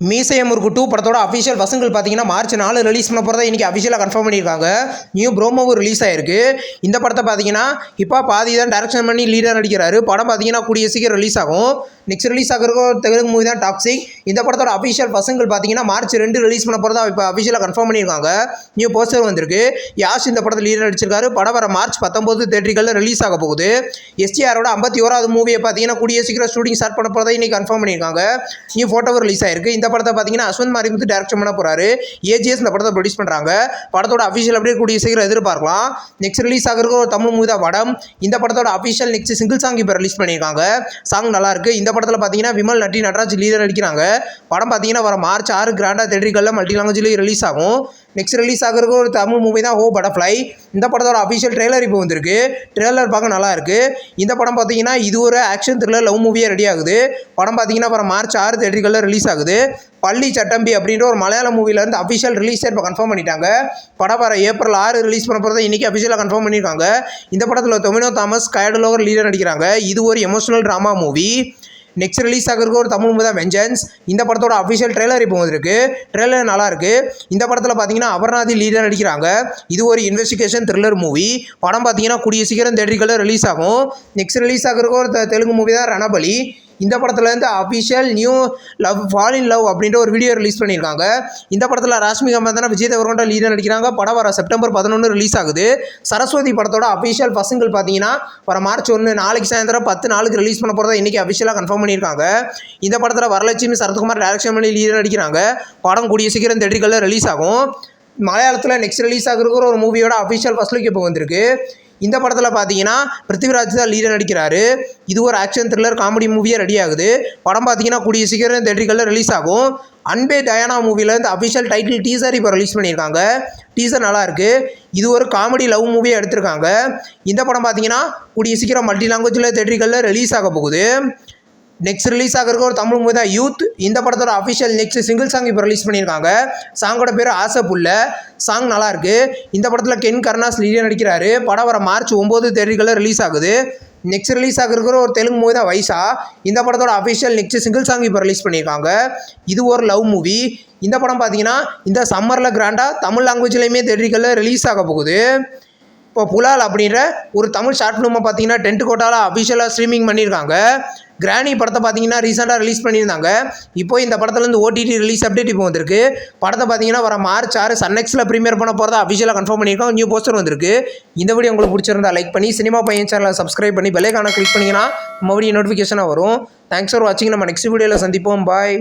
மீசைய முறுக்கு 2 படத்தோட அஃபிஷியல் வசங்கள் பார்த்தீங்கன்னா மார்ச் 4 ரிலீஸ் பண்ண போகிறதா இன்றைக்கி அஃபிஷியலாக கன்ஃபார்ம் பண்ணியிருக்காங்க. நியூ ப்ரோமோவும் ரிலீஸ் ஆயிருக்கு. இந்த படத்தை பார்த்தீங்கன்னா இப்போ பாதி தான் டைரக்ஷன் பண்ணி லீடர் நடிக்கிறாரு. படம் பார்த்தீங்கன்னா கூடிய சீக்கிரம் ரிலீஸ் ஆகும். நெக்ஸ்ட் ரிலீஸ் ஆகிறதுக்கு ஒரு தெலுங்கு மூவி தான் டாக்ஸிக். இந்த படத்தோட அஃபிஷியல் வசங்கள் பார்த்தீங்கன்னா மார்ச் 2 ரிலீஸ் பண்ண போகிறதா இப்போ அஃபிஷியலாக கன்ஃபார்ம் பண்ணியிருக்காங்க. நியூ போஸ்டர் வந்திருக்கு. யாஷ் இந்த படத்தில் லீடர் நடிச்சிருக்காரு. படம் வர மார்ச் 19 தேட்டரிகளில் ரிலீஸ் ஆக போகுது. எஸ்டிஆரோட 51வது மூவியை பார்த்தீங்கன்னா கூடிய சீக்கிரம் ஷூட்டிங் ஸ்டார்ட் பண்ண போகிறதா இன்றைக்கி கன்ஃபார்ம் பண்ணியிருக்காங்க. நியூ ஃபோட்டோவும் ரிலீஸ் ஆயிருக்கு. இந்த படத்தை பார்த்தீங்கன்னா அஸ்வந்த் மாரிமுத்து டைரக்ஷன் பண்ண போறாரு. ஏஜிஎஸ் இந்த படத்தை ப்ரொடியூஸ் பண்றாங்க. படத்தோட அஃபிஷியல் அப்டேட் கூடிய சீக்கிரம் எதிர்பார்க்கலாம். நெக்ஸ்ட் ரிலீஸ் ஆகிறதுக்கு ஒரு தமிழ் மூவி தான் வடம். இந்த படத்தோட அஃபிஷியல் நெக்ஸ்ட் சிங்கிள் சாங் இப்போ ரிலீஸ் பண்ணியிருக்காங்க. சாங் நல்லா இருக்கு. இந்த படத்தில் பார்த்தீங்கன்னா விமல் நட்டி நடராஜ் லீடர் நடிக்கிறாங்க. படம் பார்த்தீங்கன்னா வர மார்ச் 6 கிராண்டா தேட்டரிகளில் மல்டி லாங்குவேஜ்லேயும் ரிலீஸ் ஆகும். நெக்ஸ்ட் ரிலீஸ் ஆகிறதுக்கு ஒரு தமிழ் மூவி தான் ஓ பட்டர்ஃப்ளை. இந்த படத்தோட அஃபிஷியல் ட்ரெய்லர் இப்போ வந்திருக்கு. ட்ரெய்லர் பார்க்க நல்லா இருக்கு. இந்த படம் பார்த்தீங்கன்னா இது ஒரு ஆக்ஷன் த்ரில்லர் லவ் மூவியாக ரெடி ஆகுது. படம் பார்த்தீங்கன்னா வர மார்ச் 6 தேட்டரிகளில் ரிலீஸ் ஆகுது. பள்ளி சட்டம்பி அப்படின்ற ஒரு மலையாள மூவிலேருந்து அஃபிஷியல் ரிலீஸ் டேட் இப்போ கன்ஃபார்ம் பண்ணிட்டாங்க. படம் வர ஏப்ரல் 6 ரிலீஸ் பண்ண போகிறத இன்றைக்கி அஃபிஷியலாக கன்ஃபார்ம் பண்ணியிருக்காங்க. இந்த படத்தில் டொமினோ தாமஸ் கைடலோவர் லீடர் நடிக்கிறாங்க. இது ஒரு emotional drama movie. Next release ஆகிறதுக்கு ஒரு தமிழ் மூவி தான் வெஞ்சன்ஸ். இந்த படத்தோட அஃபிஷியல் ட்ரெய்லர் இப்போ வந்திருக்கு. ட்ரெய்லர் நல்லா இருக்கு. இந்த படத்தில் பார்த்தீங்கன்னா அபர்நாதி லீடர் நடிக்கிறாங்க. இது ஒரு இன்வெஸ்டிகேஷன் த்ரில்லர் மூவி. படம் பார்த்தீங்கன்னா கூடிய சீக்கிரம் தேட்டரிகளில் ரிலீஸ் ஆகும். நெக்ஸ்ட் ரிலீஸ் ஆகிறதுக்கு ஒரு தெலுங்கு மூவி தான் ரணபலி. இந்த படத்துலேருந்து official new love fall in love அப்படின்ற ஒரு வீடியோ ரிலீஸ் பண்ணியிருக்காங்க. இந்த படத்தில் ராஷ்மிகா மந்தனா விஜய் தேவரகொண்டா லீடர் நடிக்கிறாங்க. படம் வர செப்டம்பர் 11 ரிலீஸ் ஆகுது. சரஸ்வதி படத்தோட அஃபிஷியல் பசங்கள் பார்த்தீங்கன்னா வர மார்ச் 1 நாளைக்கு சாயந்தரம் 10 நாளுக்கு ரிலீஸ் பண்ண போகிறதா இன்றைக்கி அஃபிஷியலாக கன்ஃபார்ம் பண்ணியிருக்காங்க. இந்த படத்தில் வரலட்சுமி சரத்குமார் டைரக்ஷன் பண்ணி லீடர் நடிக்கிறாங்க. படம் கூடிய சீக்கிரம் தேட்டரிகளில் ரிலீஸ் ஆகும். மலையாளத்தில் நெக்ஸ்ட் ரிலீஸ் ஆகிறதுக்கு ஒரு மூவியோட அஃபிஷியல் ஃபர்ஸ்ட் லுக் இப்போ வந்திருக்கு. இந்த படத்தில் பார்த்தீங்கன்னா பிருத்திவிராஜ் தான் லீடர் நடிக்கிறாரு. இது ஒரு ஆக்ஷன் த்ரில்லர் காமெடி மூவியாக ரெடி ஆகுது. படம் பார்த்தீங்கன்னா கூடிய சீக்கிரம் தேட்டரிகளில் ரிலீஸ் ஆகும். அன்பே டயானா மூவியில் இந்த அஃபிஷியல் டைட்டில் டீசர் இப்போ ரிலீஸ் பண்ணியிருக்காங்க. டீசர் நல்லா இருக்குது. இது ஒரு காமெடி லவ் மூவியாக எடுத்திருக்காங்க. இந்த படம் பார்த்தீங்கன்னா கூடிய சீக்கிரம் மல்டி லாங்குவேஜில் தேட்டரிகளில் ரிலீஸ் ஆக போகுது. நெக்ஸ்ட் ரிலீஸ் ஆகிறதுக்கு ஒரு தமிழ் மூவி தான் யூத். இந்த படத்தோட அஃபிஷியல் நெக்ஸ்ட் சிங்கிள் சாங் இப்போ ரிலீஸ் பண்ணியிருக்காங்க. சாங்கோட பேர் ஆசை புல்ல. சாங் நல்லாயிருக்கு. இந்த படத்தில் கென் கருணாஸ் லீடர் நடிக்கிறாரு. படம் வர மார்ச் 9 தேட்டரிகளில் ரிலீஸ் ஆகுது. நெக்ஸ்ட் ரிலீஸ் ஆகிருக்கிற ஒரு தெலுங்கு மூவி தான் வைசா. இந்த படத்தோட அஃபிஷியல் நெக்ஸ்ட் சிங்கிள் சாங் இப்போ ரிலீஸ் பண்ணியிருக்காங்க. இது ஒரு லவ் மூவி. இந்த படம் பார்த்தீங்கன்னா இந்த சம்மரில் கிராண்டாக தமிழ் லாங்குவேஜ்லேயுமே தேட்டரிகளில் ரிலீஸ் ஆக போகுது. இப்போ புலால் அப்படின்ற ஒரு தமிழ் ஷார்ட் ஃபிலிமை பார்த்தீங்கன்னா டென்ட் கோட்டாவில் அஃபிஷியலாக ஸ்ட்ரீமிங் பண்ணியிருக்காங்க. கிராணி படத்தை பார்த்தீங்கன்னா ரீசெண்டாக ரிலீஸ் பண்ணியிருந்தாங்க. இப்போ இந்த படத்துலேருந்து ஓடிடி ரிலீஸ் அப்டேட் இப்போ வந்திருக்கு. படத்தை பார்த்தீங்கன்னா வர மார்ச் 6 சன்னெக்ஸில் ப்ரீமியர் பண்ண போகிறதா அஃபிஷியலாக கன்ஃபார்ம் பண்ணியிருக்கோம். நியூ போஸ்டர் வந்திருக்கு. இந்த வீடியோ உங்களுக்கு பிடிச்சிருந்தா லைக் பண்ணி சினிமா பையன் சேனலை சப்ஸ்கிரைப் பண்ணி பெல் ஐகானை கிளிக் பண்ணிங்கன்னா மறுபடியும் நோட்டிஃபிகேஷனாக வரும். தேங்க்ஸ் ஃபார் வாட்சிங். நம்ம நெக்ஸ்ட் வீடியோவில் சந்திப்போம். பாய்.